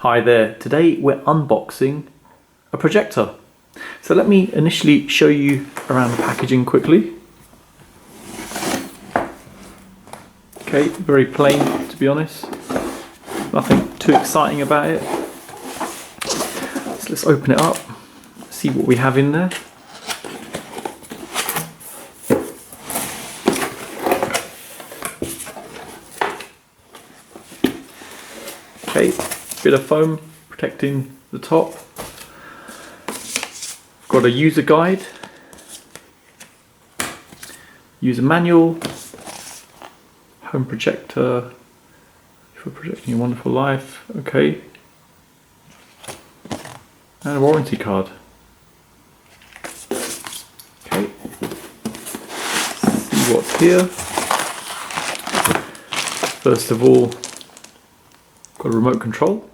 Hi there, today we're unboxing a projector. So let me initially show you around the packaging quickly. Okay, very plain to be honest, nothing too exciting about it. So let's open it up, see what we have in there. Okay, bit of foam protecting the top. Got a user guide, user manual, home projector for projecting your wonderful life. Okay, and a warranty card. Okay, see what's here. First of all, got a remote control,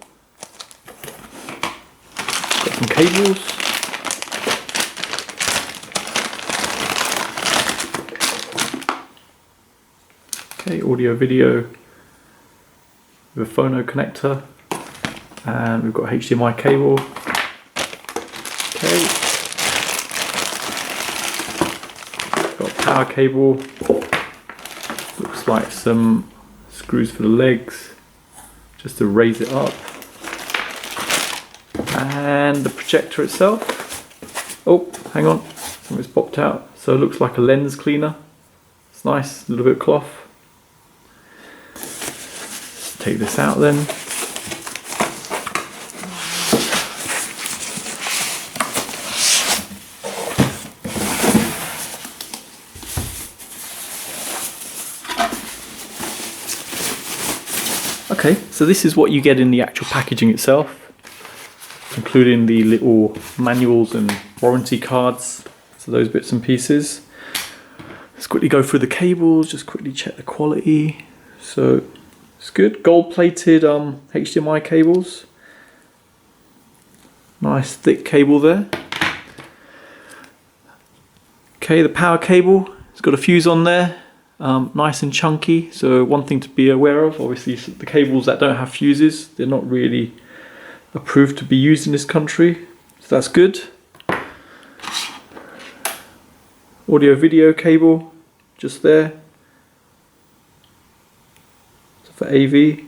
got some cables, okay, audio video with a phono connector, and we've got HDMI cable. Okay, got a power cable, looks like some screws for the legs just to raise it up, and the projector itself. Oh, hang on, something's popped out. So it looks like a lens cleaner. It's nice, a little bit of cloth. Let's take this out then. Okay, so this is what you get in the actual packaging itself, including the little manuals and warranty cards, so those bits and pieces. Let's quickly go through the cables, just quickly check the quality. So it's good, gold plated HDMI cables. Nice thick cable there. Okay, the power cable, it's got a fuse on there. Nice and chunky, so one thing to be aware of, obviously the cables that don't have fuses, they're not really approved to be used in this country, so that's good. Audio video cable, just there, so for AV,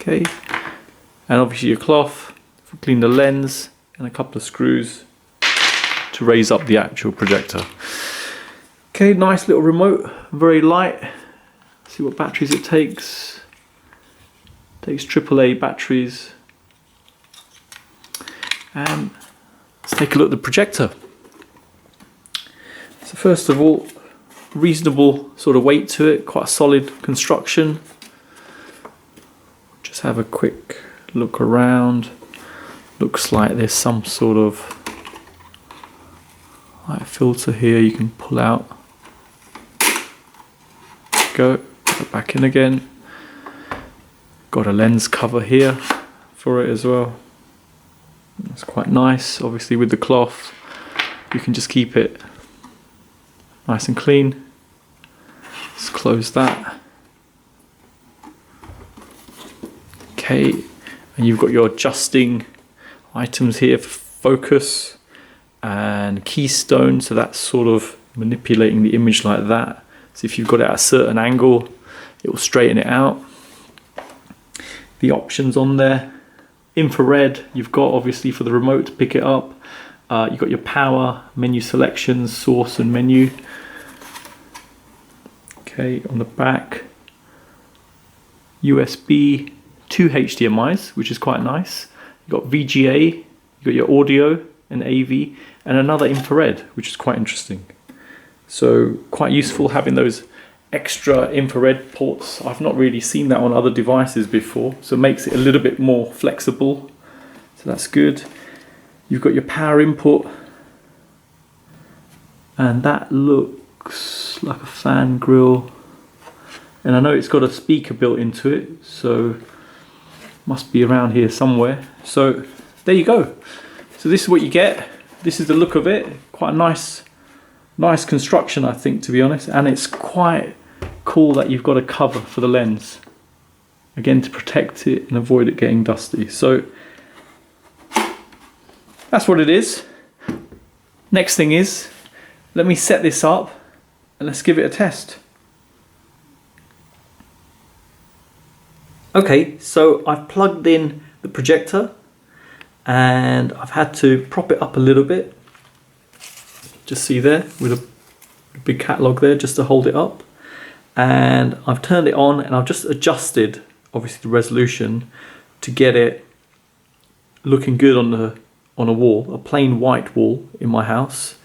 okay, and obviously your cloth for clean the lens, and a couple of screws to raise up the actual projector. Okay, nice little remote, very light. See what batteries it takes. Takes AAA batteries. And let's take a look at the projector. So first of all, reasonable sort of weight to it, quite a solid construction. Just have a quick look around. Looks like there's some sort of light filter here you can pull out. Go back in again. Got a lens cover here for it as well. That's quite nice. Obviously with the cloth you can just keep it nice and clean. Let's close that. Okay, and you've got your adjusting items here for focus and keystone, so that's sort of manipulating the image like that. So if you've got it at a certain angle, it will straighten it out. The options on there, infrared, you've got obviously for the remote to pick it up. You've got your power, menu selections, source and menu. Okay, on the back, USB, 2 HDMIs, which is quite nice. You've got VGA, you've got your audio and AV, and another infrared, which is quite interesting. So quite useful having those extra infrared ports. I've not really seen that on other devices before, so it makes it a little bit more flexible. So that's good. You've got your power input, and that looks like a fan grill. And I know it's got a speaker built into it, so must be around here somewhere. So there you go. So this is what you get. This is the look of it. Quite a nice construction, I think, to be honest, and it's quite cool that you've got a cover for the lens, again to protect it and avoid it getting dusty. So that's what it is. Next thing is, let me set this up and let's give it a test. Okay, so I've plugged in the projector and I've had to prop it up a little bit. Just see there with a big catalogue there just to hold it up. And I've turned it on and I've just adjusted obviously the resolution to get it looking good on a wall, a plain white wall in my house.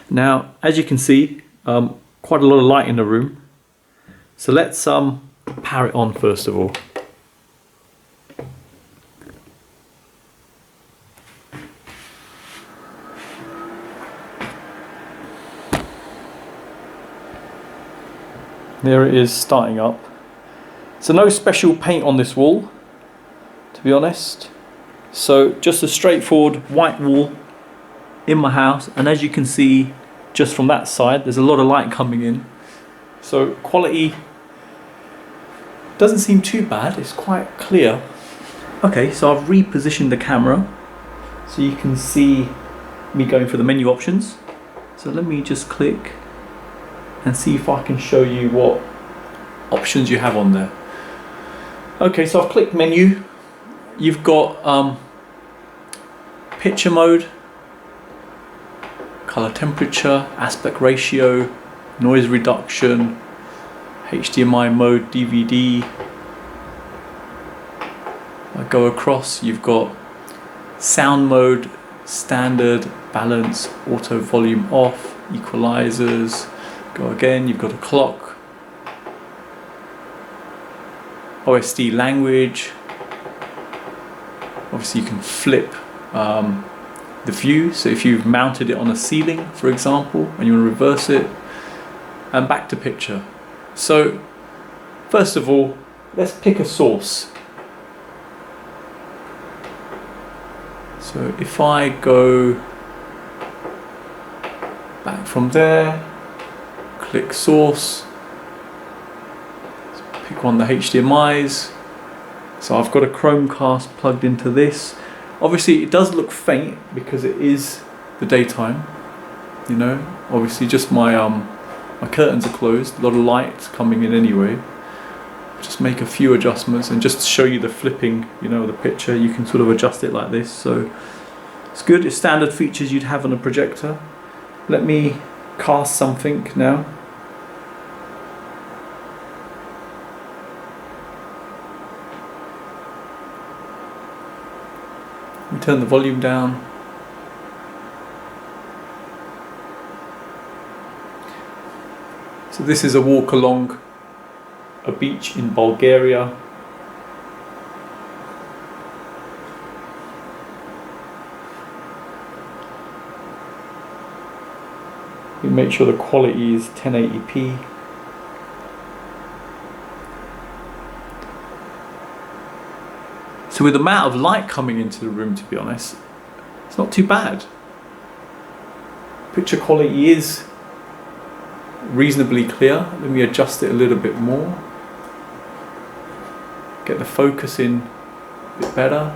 Now, as you can see, quite a lot of light in the room. So let's power it on first of all. There it is starting up. So no special paint on this wall, to be honest. So just a straightforward white wall in my house, and as you can see just from that side there's a lot of light coming in. So quality doesn't seem too bad, it's quite clear. Okay, so I've repositioned the camera so you can see me going for the menu options. So let me just click and see if I can show you what options you have on there. Okay, so I've clicked menu. You've got picture mode, color temperature, aspect ratio, noise reduction, HDMI mode, DVD. I go across, you've got sound mode, standard, balance, auto volume off, equalizers. Go again, you've got a clock, OSD language. Obviously you can flip the view, so if you've mounted it on a ceiling for example and you want to reverse it, and back to picture. So first of all, let's pick a source. So if I go back from there, click source, let's pick one of the HDMIs. So I've got a Chromecast plugged into this. Obviously it does look faint because it is the daytime, you know. Obviously just my curtains are closed, a lot of light coming in anyway. Just make a few adjustments and just to show you the flipping, you know, the picture, you can sort of adjust it like this. So it's good, it's standard features you'd have on a projector. Let me cast something now. We turn the volume down. So this is a walk along a beach in Bulgaria. We make sure the quality is 1080p. So with the amount of light coming into the room, to be honest, it's not too bad. Picture quality is reasonably clear. Let me adjust it a little bit more. Get the focus in a bit better.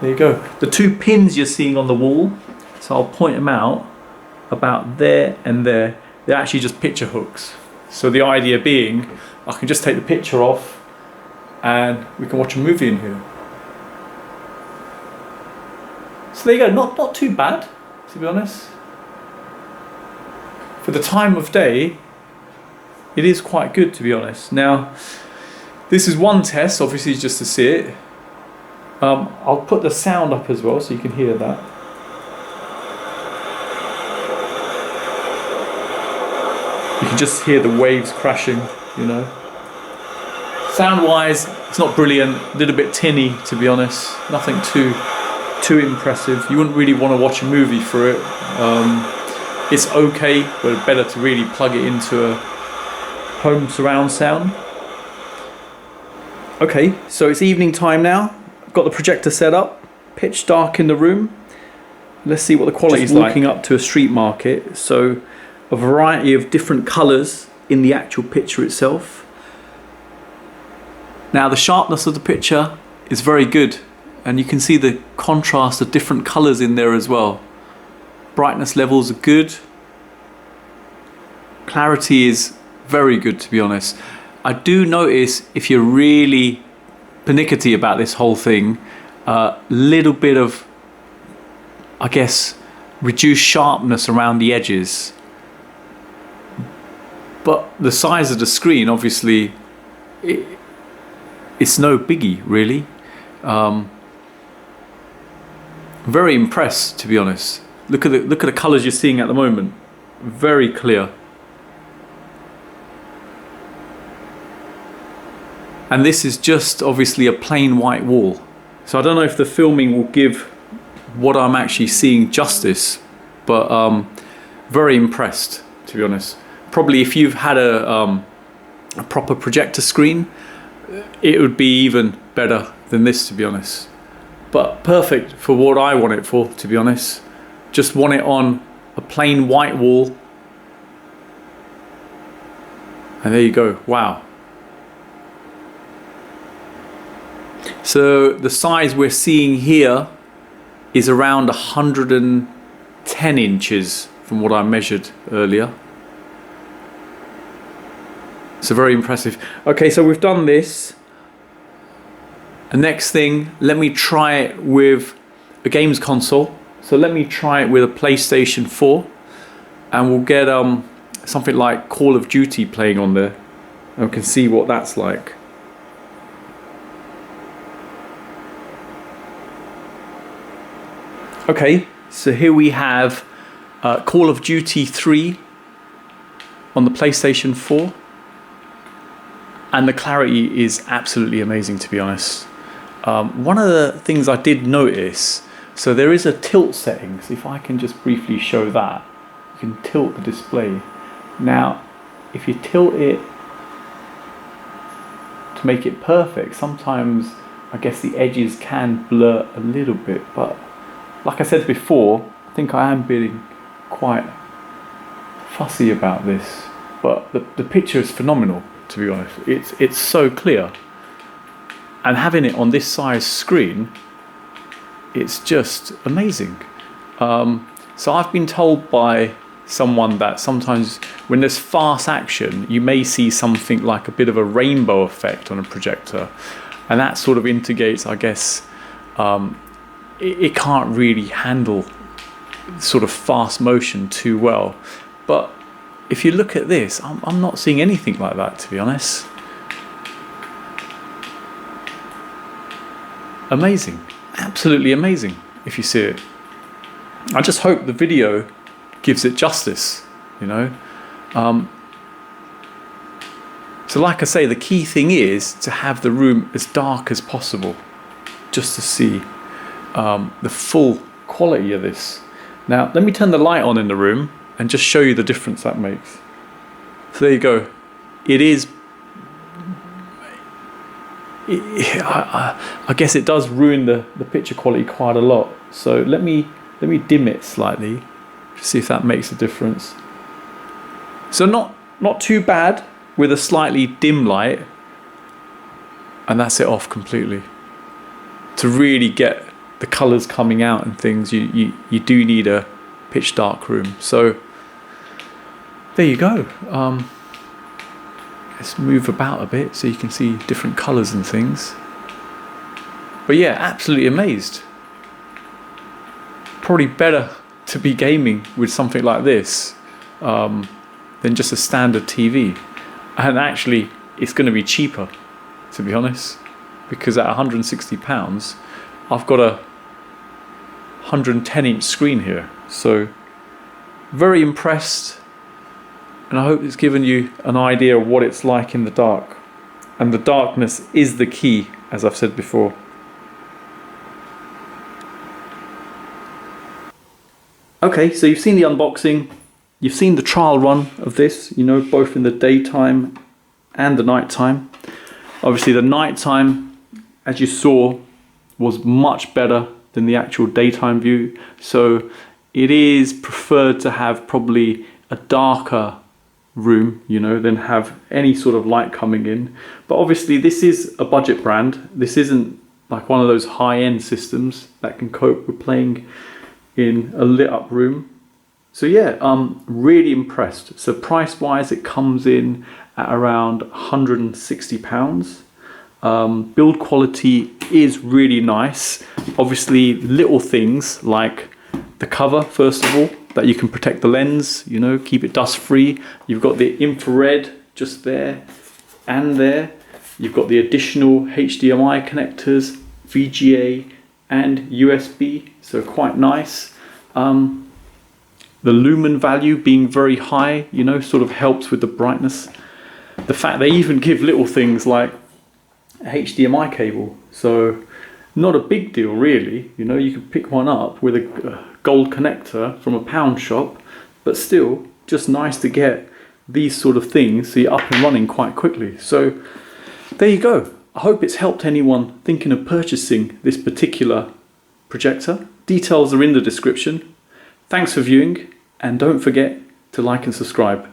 There you go. The two pins you're seeing on the wall, so I'll point them out, about there and there, they're actually just picture hooks. So the idea being, I can just take the picture off and we can watch a movie in here. So there you go, not too bad, to be honest. For the time of day, it is quite good, to be honest. Now, this is one test, obviously just to see it. I'll put the sound up as well so you can hear that. You can just hear the waves crashing, you know. Sound wise, it's not brilliant, a little bit tinny, to be honest. Nothing too impressive. You wouldn't really want to watch a movie for it. It's okay, but better to really plug it into a home surround sound. Okay, so it's evening time now. I've got the projector set up, pitch dark in the room. Let's see what the quality is like. Walking up to a street market, so a variety of different colours in the actual picture itself. Now the sharpness of the picture is very good, and you can see the contrast of different colors in there as well. Brightness levels are good. Clarity is very good, to be honest. I do notice, if you're really pernickety about this whole thing, a little bit of, I guess, reduced sharpness around the edges. But the size of the screen, obviously, it's no biggie, really. Very impressed, to be honest. Look at the colours you're seeing at the moment. Very clear. And this is just obviously a plain white wall. So I don't know if the filming will give what I'm actually seeing justice, but very impressed, to be honest. Probably if you've had a proper projector screen, it would be even better than this, to be honest. But perfect for what I want it for, to be honest. Just want it on a plain white wall. And there you go. Wow. So the size we're seeing here is around 110 inches from what I measured earlier. So very impressive. Okay, so we've done this. The next thing, let me try it with a games console. So let me try it with a PlayStation 4, and we'll get something like Call of Duty playing on there, and we can see what that's like. Okay, so here we have Call of Duty 3 on the PlayStation 4, and the clarity is absolutely amazing, to be honest. One of the things I did notice, so there is a tilt settings. If I can just briefly show that, you can tilt the display. Now, if you tilt it to make it perfect, sometimes I guess the edges can blur a little bit, but like I said before, I think I am being quite fussy about this, but the picture is phenomenal, to be honest. It's so clear, and having it on this size screen, it's just amazing. So I've been told by someone that sometimes when there's fast action, you may see something like a bit of a rainbow effect on a projector, and that sort of indicates, I guess, it can't really handle sort of fast motion too well. But if you look at this, I'm not seeing anything like that, to be honest. Amazing, absolutely amazing if you see it. I just hope the video gives it justice, you know. So like I say, the key thing is to have the room as dark as possible, just to see the full quality of this. Now let me turn the light on in the room and just show you the difference that makes. So there you go. It is, I guess it does ruin the picture quality quite a lot. So let me dim it slightly to see if that makes a difference. So not too bad with a slightly dim light, and that's it off completely. To really get the colours coming out and things, you do need a pitch dark room. So there you go. Let's move about a bit so you can see different colours and things. But yeah, absolutely amazed. Probably better to be gaming with something like this than just a standard TV. And actually, it's going to be cheaper, to be honest, because at £160, I've got a 110-inch screen here. So very impressed. And I hope it's given you an idea of what it's like in the dark. And the darkness is the key, as I've said before. Okay, so you've seen the unboxing. You've seen the trial run of this, you know, both in the daytime and the nighttime. Obviously the nighttime, as you saw, was much better than the actual daytime view. So it is preferred to have probably a darker room, you know, than have any sort of light coming in. But obviously this is a budget brand. This isn't like one of those high-end systems that can cope with playing in a lit up room. So yeah, I'm really impressed. So price wise, it comes in at around £160. Build quality is really nice. Obviously little things like the cover, first of all, that you can protect the lens, you know, keep it dust free. You've got the infrared just there and there. You've got the additional HDMI connectors, VGA and USB, so quite nice. The lumen value being very high, you know, sort of helps with the brightness. The fact they even give little things like a HDMI cable, so not a big deal really. You know, you can pick one up with a gold connector from a pound shop, but still just nice to get these sort of things so you're up and running quite quickly. So there you go. I hope it's helped anyone thinking of purchasing this particular projector. Details are in the description. Thanks for viewing, and don't forget to like and subscribe.